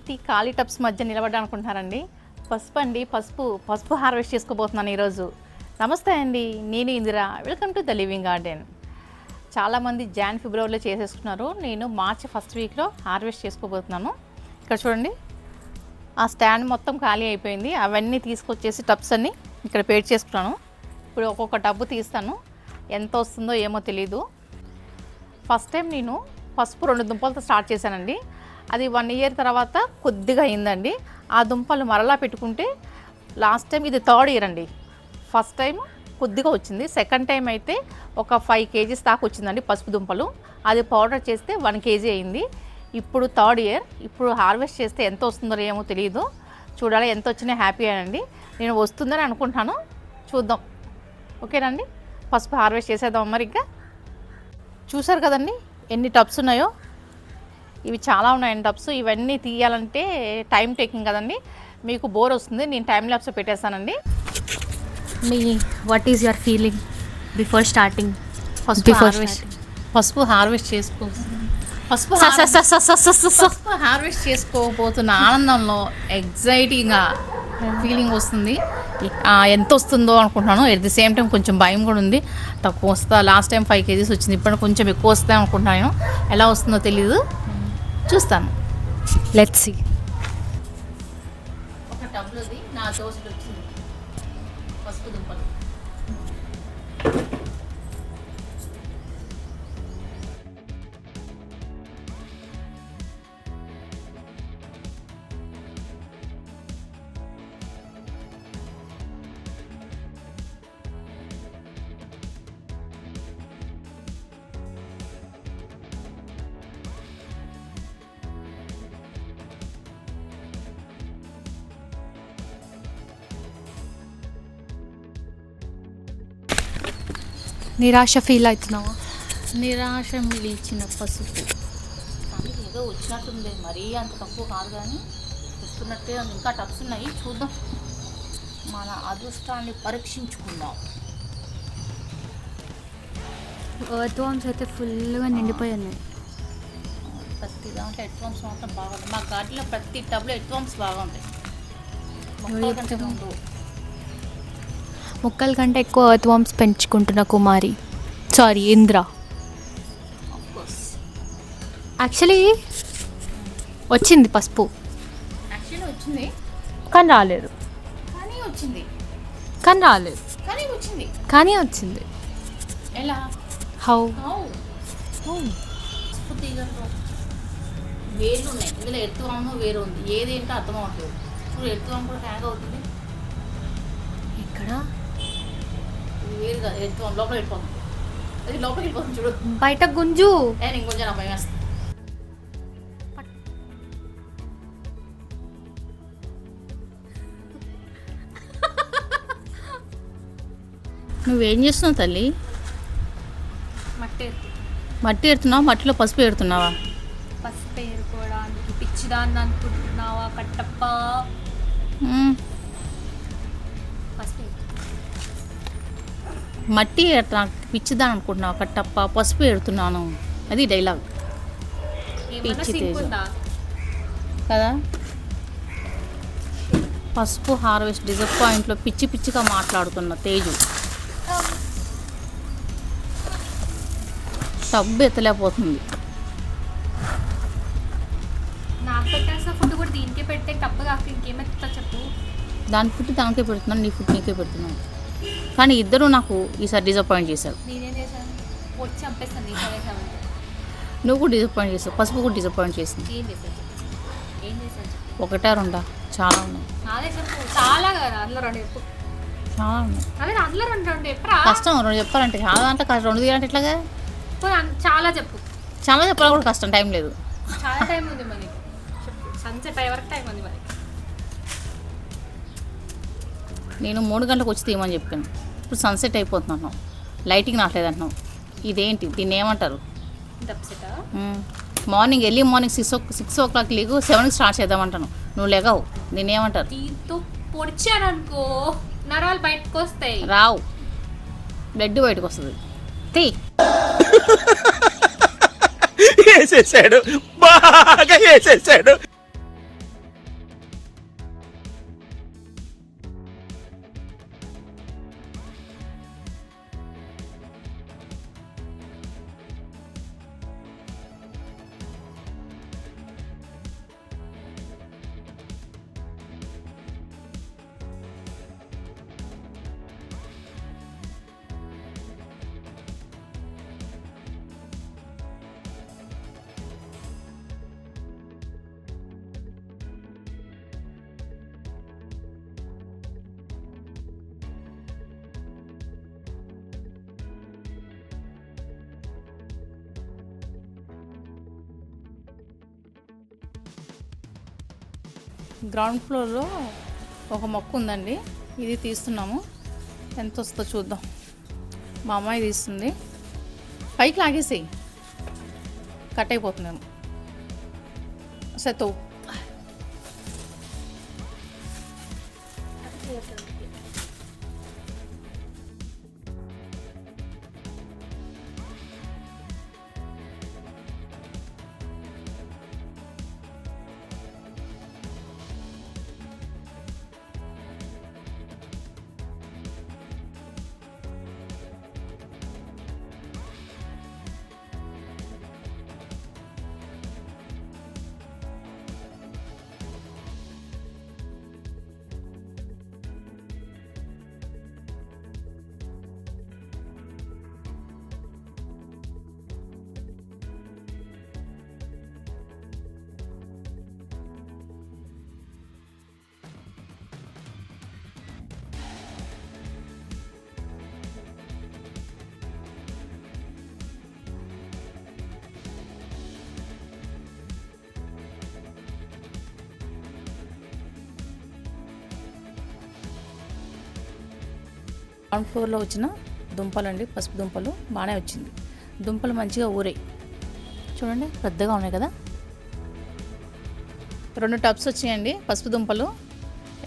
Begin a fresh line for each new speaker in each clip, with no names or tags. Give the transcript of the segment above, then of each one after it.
ఏంటి ఖాళీ టబ్స్ మధ్య నిలబడ్డా అనుకుంటున్నారండి? పసుపు అండి, పసుపు హార్వెస్ట్ చేసుకోబోతున్నాను ఈరోజు. నమస్తే అండి, నేను Indira. Welcome to the living garden. చాలామంది ఫిబ్రవరిలో చేసేసుకున్నారు. నేను మార్చి ఫస్ట్ వీక్లో హార్వెస్ట్ చేసుకోబోతున్నాను. ఇక్కడ చూడండి, ఆ స్టాండ్ మొత్తం ఖాళీ అయిపోయింది. అవన్నీ తీసుకొచ్చేసి టబ్స్ అన్నీ ఇక్కడ పేడ్ చేసుకున్నాను. ఇప్పుడు ఒక్కొక్క టబ్బు తీస్తాను. ఎంత వస్తుందో ఏమో తెలీదు. ఫస్ట్ టైం నేను పసుపు 2 దుంపలతో స్టార్ట్ చేశానండి. అది 1 ఇయర్ తర్వాత కొద్దిగా అయిందండి. ఆ దుంపలు మరలా పెట్టుకుంటే లాస్ట్ టైం ఇది 3rd ఇయర్ అండి. ఫస్ట్ టైం కొద్దిగా వచ్చింది. సెకండ్ టైం అయితే ఒక 5 kgs దాకా వచ్చిందండి పసుపు దుంపలు. అది పౌడర్ చేస్తే 1 kg అయింది. ఇప్పుడు 3rd ఇయర్. ఇప్పుడు హార్వెస్ట్ చేస్తే ఎంత వస్తుందో ఏమో తెలియదు. చూడాలి, ఎంత వచ్చినా హ్యాపీ అండి. నేను వస్తుందని అనుకుంటాను, చూద్దాం. ఓకేనండి, పసుపు హార్వెస్ట్ చేసేద్దాం. మరి ఇంకా చూసారు కదండి ఎన్ని టబ్స్ ఉన్నాయో. ఇవి చాలా ఉన్నాయండి టబ్స్. ఇవన్నీ తీయాలంటే టైం టేకింగ్ కదండి, మీకు బోర్ వస్తుంది. నేను టైం ల్యాప్స్ పెట్టేస్తానండి.
What is your feeling before starting?
పసుపు హార్వెస్ట్ హార్వెస్ట్ చేసుకోబోతున్న ఆనందంలో ఎగ్జైటింగ్గా ఫీలింగ్ వస్తుంది. ఎంత వస్తుందో అనుకుంటున్నాను. ఎట్ ది సేమ్ టైం కొంచెం భయం కూడా ఉంది. తక్కువ వస్తా, లాస్ట్ టైం 5 kgs వచ్చింది, ఇప్పుడు కొంచెం ఎక్కువ వస్తాయి అనుకుంటున్నాను. ఎలా వస్తుందో తెలీదు, చూస్తాను.
Let's see.
ఒక టబ్లోది నా దోశలు వచ్చింది పసుపు దుంపలు.
నిరాశ ఫీల్ అవుతున్నావా?
నిరాశ మిగిల్చిన పసుపు కానీ ఏదో వచ్చినట్టుంది. మరీ అంత తక్కువ కాదు, కానీ వస్తున్నట్టే ఉంది. ఇంకా టబ్స్ ఉన్నాయి, చూద్దాం. మన అదృష్టాన్ని పరీక్షించుకుందాం.
ఎర్త్ వామ్స్ అయితే ఫుల్గా నిండిపోయి ఉన్నాయి.
ప్రతి దాంట్లో ఎర్త్ వామ్స్ మాత్రం బాగుంటాయి. మా గార్డెన్లో ప్రతి టబ్లో ఎర్త్ వామ్స్ బాగా ఉంటాయి.
మొక్కల కంటే ఎక్కువ ఎర్త్ వామ్స్ పెంచుకుంటున్న కుమారి, సారీ ఇంద్ర. యాక్చువల్లీ వచ్చింది పసుపు,
వచ్చింది
కానీ రాలేదు.
కానీ వచ్చింది,
కానీ రాలేదు.
కానీ వచ్చింది,
కానీ వచ్చింది.
ఎలా?
హౌ?
పసుపు తీగల్లో వేర్లు ఉన్నాయి. ఇందులో ఎర్త్ వామ్ వేరు ఉంది. ఏదేంటో అర్థం అవుతుంది. చూడు, ఎర్త్ వామ్ కూడా హ్యాంగ్ అవుతుంది.
ఇక్కడ
వేరు కాదు, ఎర్త్ వామ్ లోపల వెళ్ళిపోతుంది. అది లోపలికి వెళ్ళిపోతుంది. చూడు,
బయట గుంజు.
నేను కొంచెం నా భయం వేస్తుంది. నువ్వేం చేస్తున్నావు తల్లి? మట్టి ఎడుతున్నావా? మట్టిలో పసుపు ఎడుతున్నావా?
పసుపు ఏరుకోవడానికి పిచ్చిదాన్ని అనుకుంటున్నావా కట్టప్ప?
మట్టి పిచ్చిదాన్ని అనుకుంటున్నావా కట్టప్ప? పసుపు ఎడుతున్నాను, అది డైలాగ్. పిచ్చి తేజ కదా. పసుపు హార్వెస్ట్ డిసప్పాయింట్లో పిచ్చి పిచ్చిగా మాట్లాడుతున్న తేజు. టబ్బు ఎత్తలేకపోతుంది.
నాకు పెట్టాల్సిన ఫుడ్ కూడా దీనికే పెడితే టబ్బు కాక ఇంకేమెత్తా చెప్పు.
దాని ఫుడ్ దానికే పెడుతున్నాను, నీ ఫుడ్ నీకే పెడుతున్నాను. కానీ ఇద్దరు నాకు ఈసారి డిసప్పాయింట్ చేశారు.
నేనేం చేశాను? వచ్చి చంపేస్తాను.
నువ్వు కూడా డిసప్పాయింట్ చేసావు, పసుపు కూడా డిసప్పాయింట్ చేసింది.
ఏం చేశాను?
ఒకటా రెండా? చాలా ఉన్నాయి.
చాలా కదా, అందులో 2 చెప్పు.
చాలా ఉన్నాయి.
అదే అందులో 2 చెప్పరా?
కష్టం 2 చెప్పాలంటే. చాలా అంటే 2 తీయాలంటే ఎట్లాగా?
చాలా చెప్పు.
చాలా చెప్పాలి కూడా కష్టం, టైం లేదు.
చాలా టైం ఉంది మనకి. సన్సెట్ అయ్యే వరకు టైం ఉంది మనకి.
నేను 3 గంటలకు వచ్చి తీయమని చెప్పాను. ఇప్పుడు సన్సెట్ అయిపోతున్నాను, లైటింగ్ రావట్లేదు అంటున్నావు. ఇదేంటి, దీన్ని ఏమంటారు? మార్నింగ్ ఎర్లీ మార్నింగ్ 6 o'clock లేకు, 7కి స్టార్ట్ చేద్దామంటాను. నువ్వు లేగావు, దీన్ని ఏమంటారు?
దీంతో పొడిచాననుకో నరాలు బయటకు వస్తాయి.
రావు, బ్లడ్ బయటకు వస్తుంది. తీ.
వేసేసాడు, బాగా వేసేసాడు.
గ్రౌండ్ ఫ్లోర్లో ఒక మొక్క ఉందండి, ఇది తీస్తున్నాము. ఎంత వస్తుందో చూద్దాం. మా అమ్మాయి తీస్తుంది. పైకి లాగేసేయి, కట్ అయిపోతుందేమో. సెతో గ్రౌండ్ ఫ్లోర్లో వచ్చిన దుంపలండి, పసుపు దుంపలు బాగానే వచ్చింది. దుంపలు మంచిగా ఊరాయి చూడండి, పెద్దగా ఉన్నాయి కదా. 2 టబ్స్ వచ్చాయండి పసుపు దుంపలు.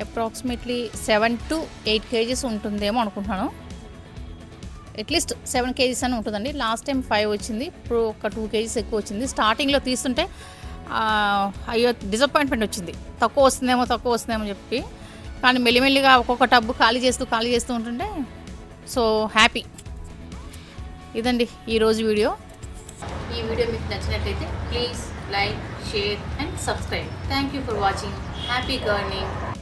అప్రాక్సిమేట్లీ 7 to 8 kgs ఉంటుందేమో అనుకుంటున్నాను. అట్లీస్ట్ 7 kgs అని ఉంటుందండి. లాస్ట్ టైం 5 వచ్చింది, ఇప్పుడు ఒక 2 kgs ఎక్కువ వచ్చింది. స్టార్టింగ్లో తీస్తుంటే అయ్యో డిసప్పాయింట్మెంట్ వచ్చింది, తక్కువ వస్తుందేమో చెప్పి. కానీ మెల్లిమెల్లిగా ఒక్కొక్క టబ్బు ఖాళీ చేస్తూ ఉంటుంటే సో హ్యాపీ. ఇదండి ఈరోజు వీడియో. ఈ వీడియో మీకు నచ్చినట్లయితే please like, share and subscribe. Thank you for watching. Happy gardening.